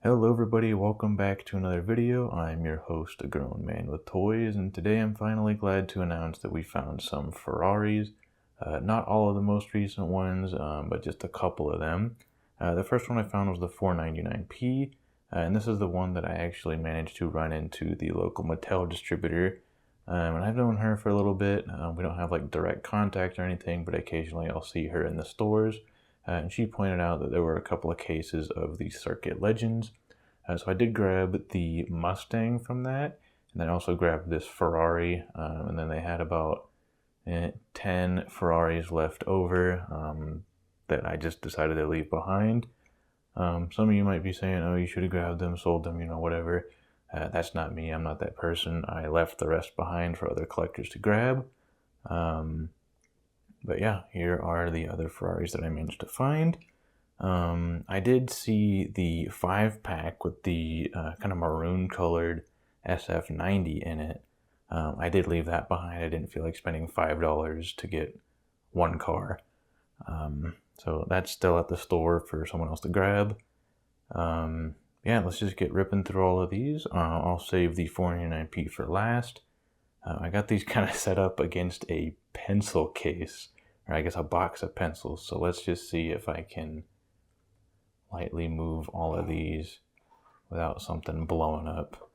Hello everybody, welcome back to another video. I'm your host, A Grown Man with Toys, and today I'm finally glad to announce that we found some Ferraris. Not all of the most recent ones, but just a couple of them. The first one I found was the 499p, and this is the one that I actually managed to run into the local Mattel distributor. And I've known her for a little bit. We don't have like direct contact or anything, but occasionally I'll see her in the stores. And she pointed out that there were a couple of cases of the Circuit Legends. So I did grab the Mustang from that, and then I also grabbed this Ferrari, and then they had about 10 Ferraris left over that I just decided to leave behind. Some of you might be saying, oh, you should have grabbed them, sold them, whatever. That's not me. I'm not that person. I left the rest behind for other collectors to grab. But yeah, here are the other Ferraris that I managed to find. I did see the 5-pack with the kind of maroon colored SF90 in it. I did leave that behind. I didn't feel like spending $5 to get one car. So that's still at the store for someone else to grab. Yeah, let's just get ripping through all of these. I'll save the 499p for last. I got these kind of set up against a pencil case, or I guess a box of pencils. So let's just see if I can lightly move all of these without something blowing up.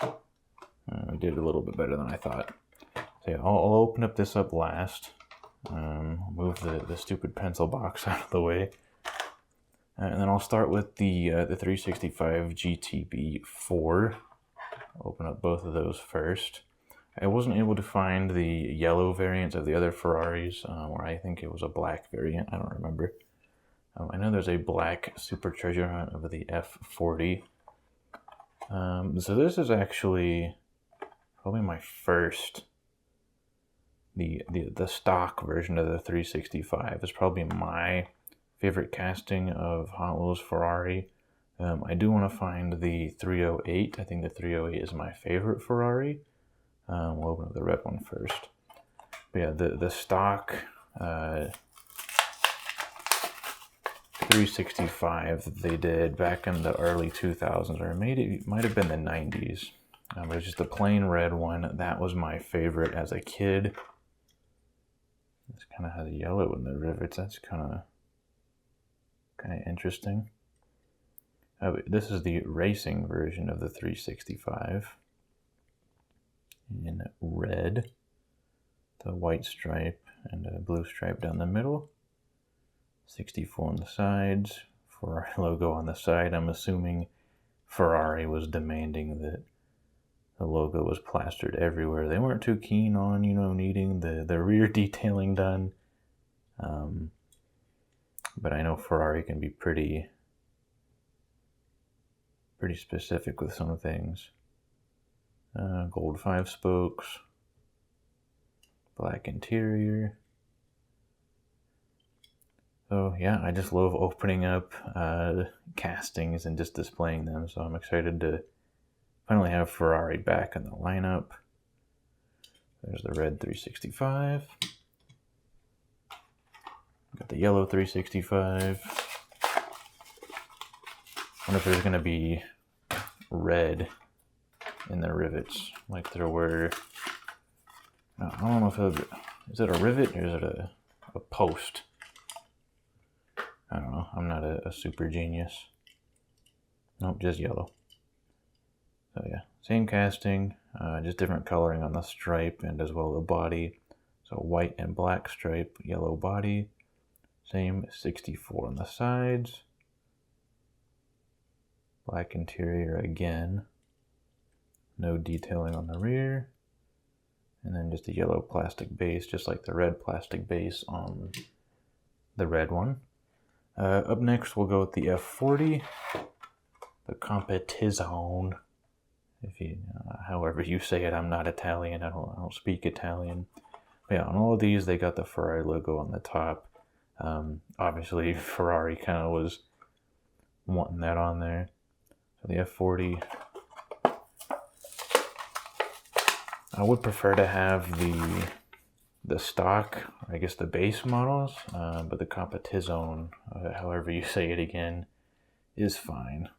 I did a little bit better than I thought. So yeah, I'll open this up last. Move the stupid pencil box out of the way. And then I'll start with the 365 GTB4. Open up both of those first. I wasn't able to find the yellow variants of the other Ferraris, or I think it was a black variant. I don't remember. I know there's a black super treasure hunt of the F40. So this is actually probably my first. The stock version of the 365 is probably my favorite casting of Hot Wheels Ferrari. I do want to find the 308. I think the 308 is my favorite Ferrari. We'll open up the red one first. But yeah, the stock 365 that they did back in the early 2000s, or it might have been the 90s. But it's just a plain red one. That was my favorite as a kid. This kind of has yellow in the rivets. That's kind of interesting. This is the racing version of the 365 in red, the white stripe and a blue stripe down the middle. 64 on the sides, Ferrari logo on the side. I'm assuming Ferrari was demanding that the logo was plastered everywhere. They weren't too keen on, needing the rear detailing done. But I know Ferrari can be pretty specific with some things. Gold 5 spokes, black interior. So yeah, I just love opening up castings and just displaying them. So I'm excited to finally have Ferrari back in the lineup. There's the red 365. Got the yellow 365. I wonder if there's going to be red in the rivets like there were. I don't know if is it a rivet or is it a post? I don't know. I'm not a super genius. Nope, just yellow. So yeah, same casting, just different coloring on the stripe and as well the body. So white and black stripe, yellow body. Same 64 on the sides. Black interior again. No detailing on the rear. And then just a yellow plastic base, just like the red plastic base on the red one. Up next, we'll go with the F40, the Competizione. If you, however you say it, I'm not Italian. I don't speak Italian. But yeah, on all of these, they got the Ferrari logo on the top. Obviously, Ferrari kind of was wanting that on there. So the F40. I would prefer to have the stock, I guess the base models, but the Competizione, however you say it again, is fine.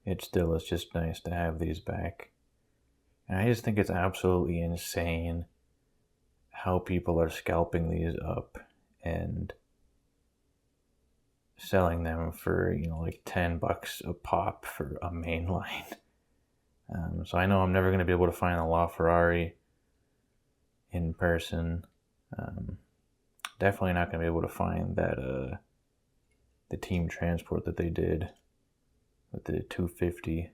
It still is just nice to have these back. And I just think it's absolutely insane how people are scalping these up and selling them for, like $10 a pop for a main line. So I know I'm never going to be able to find a La Ferrari in person. Definitely not going to be able to find that the team transport that they did with the 250.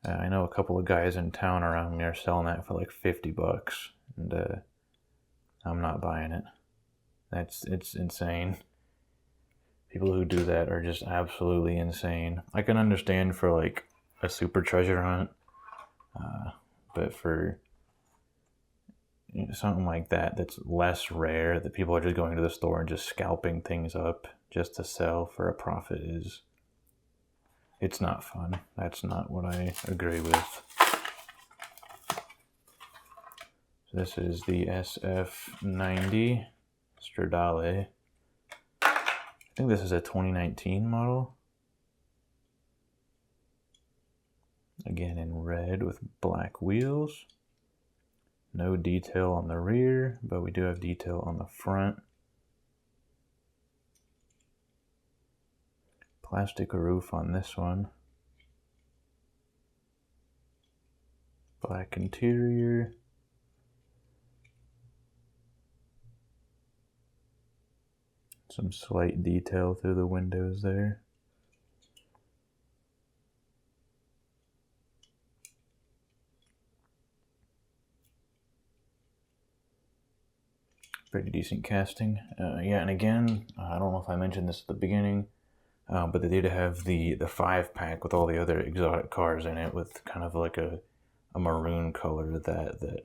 I know a couple of guys in town around me are selling that for like $50, and I'm not buying it. It's insane. People who do that are just absolutely insane. I can understand for like a super treasure hunt, but for something like that's less rare, that people are just going to the store and just scalping things up just to sell for a profit, it's not fun. That's not what I agree with. So this is the SF90 Stradale. I think this is a 2019 model. Again in red with black wheels. No detail on the rear, but we do have detail on the front. Plastic roof on this one. Black interior. Some slight detail through the windows there. Pretty decent casting. Yeah, and again, I don't know if I mentioned this at the beginning, but they did have the 5-pack with all the other exotic cars in it, with kind of like a maroon color that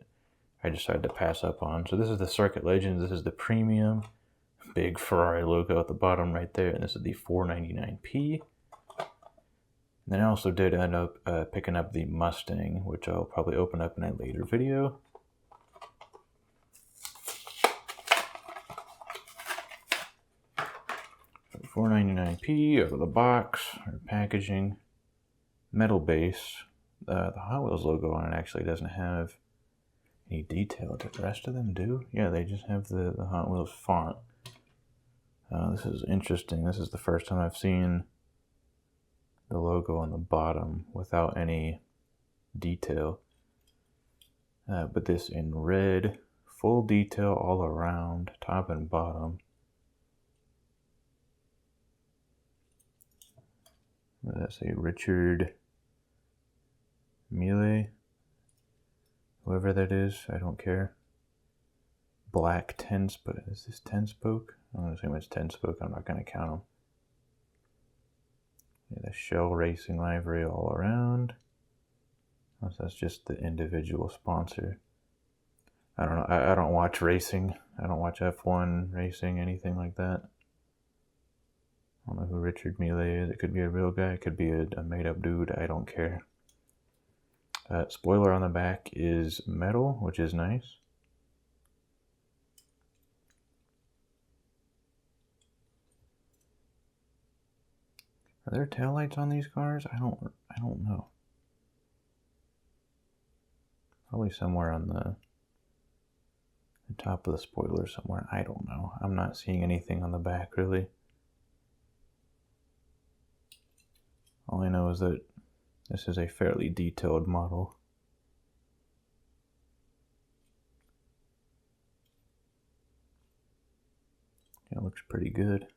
I decided to pass up on. So this is the Circuit Legends. This is the premium. Big Ferrari logo at the bottom right there, and this is the 499p. And then I also did end up picking up the Mustang, which I'll probably open up in a later video. $499p out of the box, or packaging, metal base. The Hot Wheels logo on it actually doesn't have any detail. Did the rest of them do? Yeah, they just have the Hot Wheels font. This is interesting. This is the first time I've seen the logo on the bottom without any detail. But this in red, full detail all around, top and bottom. What does that say? Richard Mille? Whoever that is, I don't care. Black 10-spoke. Is this 10-spoke? I'm going to assume it's 10-spoke. I'm not going to count them. Yeah, the Shell Racing livery all around. Oh, so that's just the individual sponsor. I don't know. I don't watch racing. I don't watch F1 racing, anything like that. I don't know who Richard Mille is. It could be a real guy. It could be a made-up dude. I don't care. Spoiler on the back is metal, which is nice. Are there taillights on these cars? I don't know. Probably somewhere on the top of the spoiler somewhere. I don't know. I'm not seeing anything on the back really. All I know is that this is a fairly detailed model. It looks pretty good.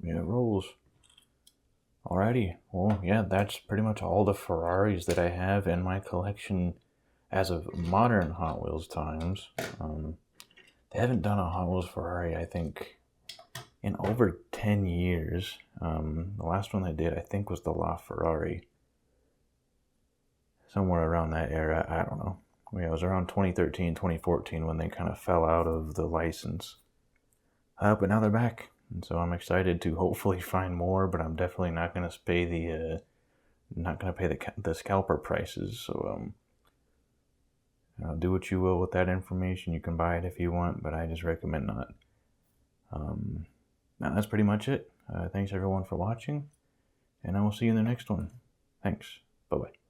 Yeah, it rolls. Alrighty, well, yeah, that's pretty much all the Ferraris that I have in my collection as of modern Hot Wheels times. They haven't done a Hot Wheels Ferrari, I think, in over 10 years. The last one they did, I think, was the La Ferrari. Somewhere around that era, I don't know. Yeah, it was around 2013, 2014 when they kind of fell out of the license. But now they're back, and so I'm excited to hopefully find more. But I'm definitely not going to pay the scalper prices. So do what you will with that information. You can buy it if you want, but I just recommend not. Now that's pretty much it. Thanks everyone for watching, and I will see you in the next one. Thanks. Bye bye.